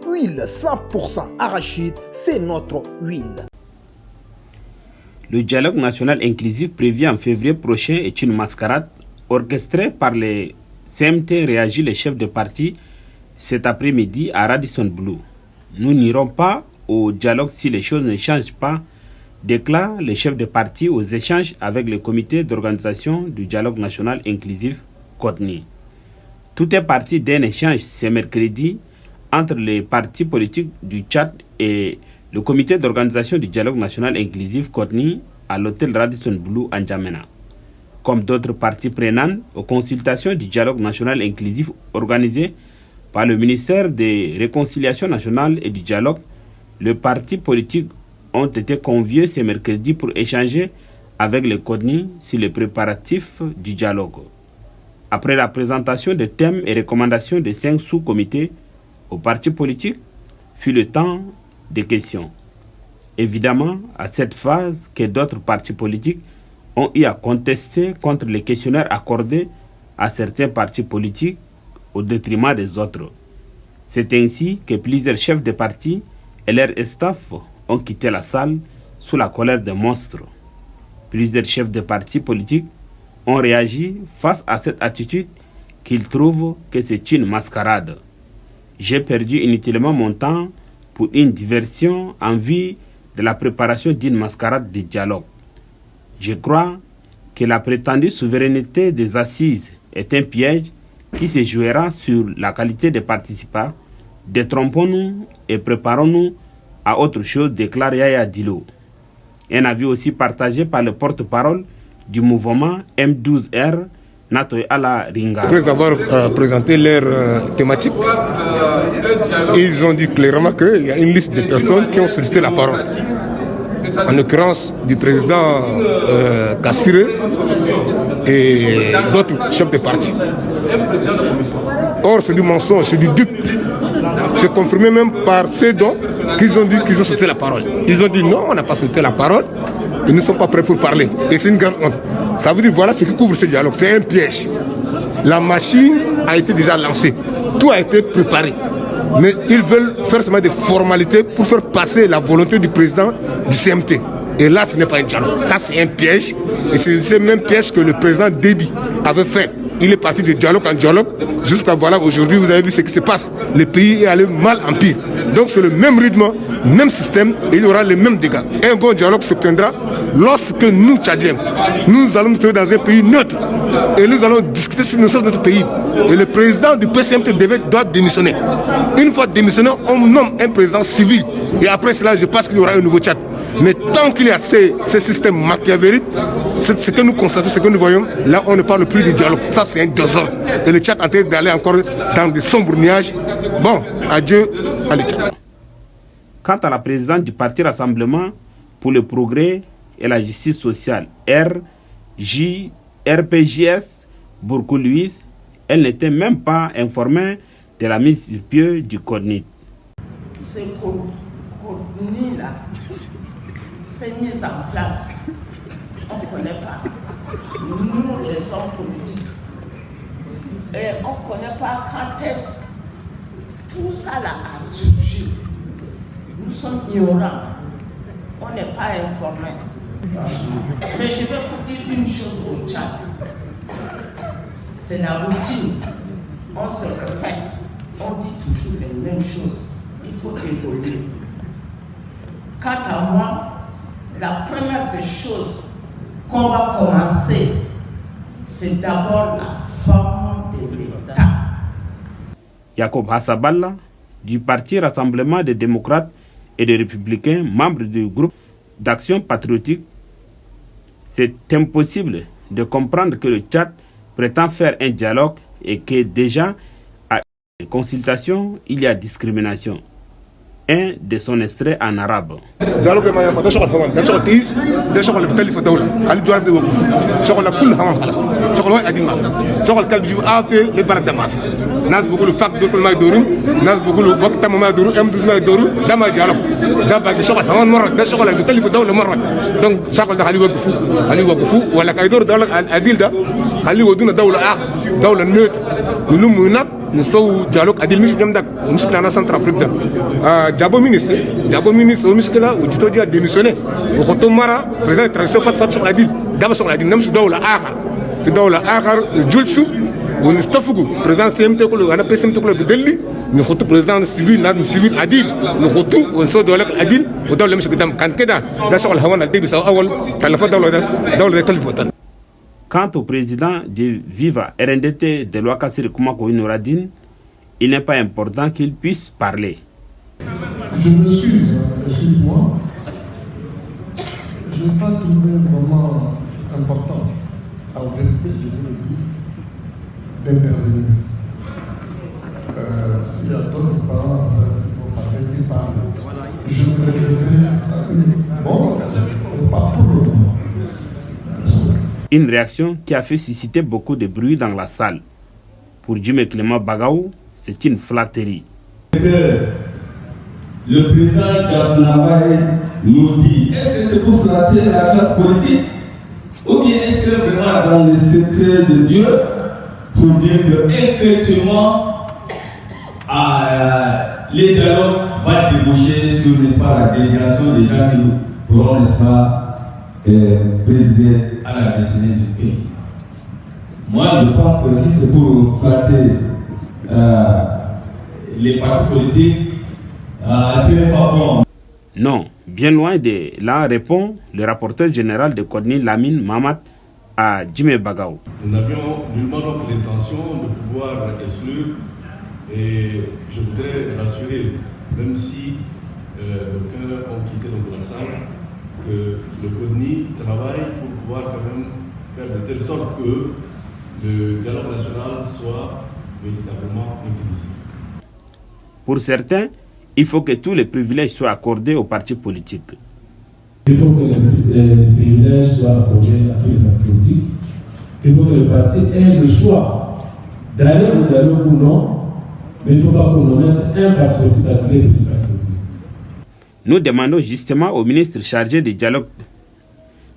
huile 100% arachide, c'est notre huile. Le dialogue national inclusif prévu en février prochain est une mascarade orchestrée par les CMT, réagit le chef de parti cet après-midi à Radisson Blu. Nous n'irons pas au dialogue si les choses ne changent pas, déclare le chef de parti aux échanges avec le comité d'organisation du dialogue national inclusif CODNI. Tout est parti d'un échange ce mercredi entre les partis politiques du Tchad et le comité d'organisation du dialogue national inclusif CODNI à l'hôtel Radisson Blu à N'Djamena. Comme d'autres parties prenantes aux consultations du dialogue national inclusif organisé par le ministère de Réconciliation nationale et du dialogue, les partis politiques ont été conviés ce mercredi pour échanger avec le CODNI sur les préparatifs du dialogue. Après la présentation des thèmes et recommandations des 5 sous-comités aux partis politiques, fut le temps des questions. Évidemment, à cette phase que d'autres partis politiques ont eu à contester contre les questionnaires accordés à certains partis politiques au détriment des autres. C'est ainsi que plusieurs chefs de partis et leurs staff ont quitté la salle sous la colère des monstres. Plusieurs chefs de partis politiques ont réagi face à cette attitude qu'ils trouvent que c'est une mascarade. J'ai perdu inutilement mon temps pour une diversion en vue de la préparation d'une mascarade de dialogue. Je crois que la prétendue souveraineté des assises est un piège qui se jouera sur la qualité des participants. Détrompons-nous et préparons-nous à autre chose, déclare Yaya Dilo. Un avis aussi partagé par le porte-parole du mouvement M12R, Natoy Ala Ringa. Après avoir présenté leur thématique, ils ont dit clairement qu'il y a une liste de personnes qui ont sollicité la parole. En l'occurrence du président Kassire et d'autres chefs de parti. Or, c'est du mensonge, c'est du dupe. C'est confirmé même par ces dons qu'ils ont dit qu'ils ont sollicité la parole. Ils ont dit non, on n'a pas sollicité la parole. Ils ne sont pas prêts pour parler. Et c'est une grande honte. Ça veut dire voilà ce qui couvre ce dialogue. C'est un piège. La machine a été déjà lancée. Tout a été préparé. Mais ils veulent faire seulement des formalités pour faire passer la volonté du président du CMT. Et là, ce n'est pas un dialogue. Ça, c'est un piège. Et c'est ce même piège que le président Déby avait fait. Il est parti de dialogue en dialogue. Jusqu'à voilà, aujourd'hui, vous avez vu ce qui se passe. Le pays est allé mal en pire. Donc, c'est le même rythme, même système, et il y aura les mêmes dégâts. Un bon dialogue s'obtiendra lorsque nous, Tchadiens, nous allons nous trouver dans un pays neutre. Et nous allons discuter sur nous sommes notre pays. Et le président du PCMT doit démissionner. Une fois démissionné, on nomme un président civil. Et après cela, je pense qu'il y aura un nouveau Tchad. Mais tant qu'il y a ces systèmes machiavéliques, ce que nous constatons, ce que nous voyons, là on ne parle plus du dialogue. Ça c'est un désordre. Et le Tchad est en train d'aller encore dans des sombres nuages. Bon, adieu à le Tchad. Quant à la présidente du parti Rassemblement pour le progrès et la justice sociale, RPJS, Bourkou Louise, elle n'était même pas informée de la mise sur pied du CODNI. Ce CODNI là, c'est mis en place. On ne connaît pas. Nous, les hommes politiques. Et on ne connaît pas quand est-ce tout ça là a surgi. Nous sommes ignorants. On n'est pas informés. Mais je vais vous dire une chose au Tchad. C'est la routine. On se répète. On dit toujours les mêmes choses. Il faut évoluer. Quant à moi, la première des choses qu'on va commencer, c'est d'abord la forme de l'État. Jacob Hassaballa, du parti Rassemblement des démocrates et des républicains, membre du groupe d'action patriotique, c'est impossible de comprendre que le Tchad prétend faire un dialogue et que déjà, à une consultation, il y a discrimination. Un de son extrait en arabe. nous sommes au dialogue Adil Michel Centrafrique. Diabo ministre, au Michel là, où tu as démissionné. Au Rotomara, président de transition Fat Adil, Dava sur Adil, Nam Sidaoula Ahar, Sidaoula Ahar, Julsu, ou Nistafougou, président CMT, on a président de Delhi, nous sommes président civil Adil, nous sommes au dialogue Adil, au dialogue Michel Kankeda, là sur le Hawan al Débis, Awal, Talafa dans le téléphone. Quant au président de Viva RNDT de Loakasiri Koumako Inoradine, il n'est pas important qu'il puisse parler. Je m'excuse, excuse-moi. Je n'ai pas trouvé vraiment important, en vérité, je vous le dis, d'intervenir. S'il y a d'autres parents qui vont parler, qui parlent, je me réserverai à une bonne occasion, pas pour le moment. Une réaction qui a fait susciter beaucoup de bruit dans la salle. Pour Jimé Clément Bagaou, c'est une flatterie. Le président Jasnabaye nous dit, est-ce que c'est pour flatter la classe politique ou bien est-ce que vraiment dans le secret de Dieu pour dire que effectivement les dialogues vont déboucher sur, n'est-ce pas, la désignation des gens qui pourront, n'est-ce pas, présider à la destinée du pays. Moi, je pense que si c'est pour flatter les partis politiques, ce n'est pas bon. Non, bien loin de là, répond le rapporteur général de Kodni, Lamine Mamad, à Jimé Bagaou. Nous n'avions nullement donc l'intention de pouvoir exclure, et je voudrais rassurer, même si aucun ont quitté donc la salle, que le CODNI travaille pour pouvoir quand même faire de telle sorte que le dialogue national soit véritablement inclusif. Pour certains, il faut que tous les privilèges soient accordés aux partis politiques. Il faut que les privilèges soient accordés à tous les partis politiques. Il faut que les partis aient le choix d'aller au dialogue ou non, mais il ne faut pas qu'on mette un parti politique à ce les petits partis politiques. Nous demandons justement au ministre chargé du dialogue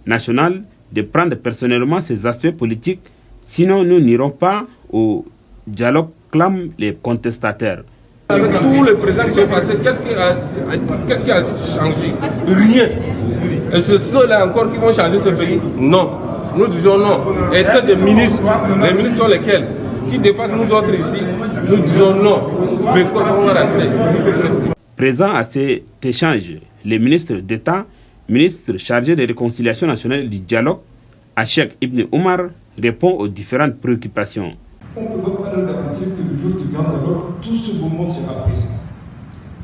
national de prendre personnellement ces aspects politiques, sinon nous n'irons pas au dialogue, clament les contestataires. Avec tous les présidents qui sont passés, qu'est-ce qui a changé? Rien. Et c'est ceux-là encore qui vont changer ce pays? Non. Nous disons non. Et que des ministres, les ministres sont lesquels? Qui dépassent nous autres ici? Nous disons non. Mais comment on va rentrer? Présent à cet échange, les ministres d'État, ministre chargé de réconciliation nationale et du dialogue, Achek Ibn Omar, répond aux différentes préoccupations. On ne peut pas leur garantir que le jour du grand dialogue, tout ce beau monde sera présent.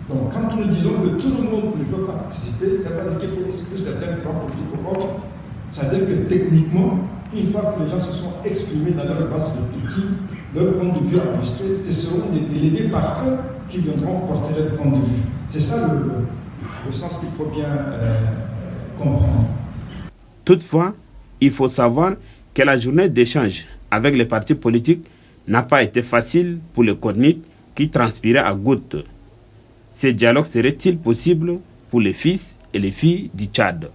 Donc quand nous disons que tout le monde ne peut pas participer, ça ne veut pas dire qu'il faut exclure certains grands politiques ou autres. C'est-à-dire que techniquement, une fois que les gens se sont exprimés dans leur base respective, leur point de vue enregistré, ce seront des délégués par eux qui viendront porter leur point de vue. C'est ça le sens qu'il faut bien comprendre. Toutefois, il faut savoir que la journée d'échange avec les partis politiques n'a pas été facile pour le CODNIC qui transpirait à gouttes. Ces dialogues seraient-ils possibles pour les fils et les filles du Tchad?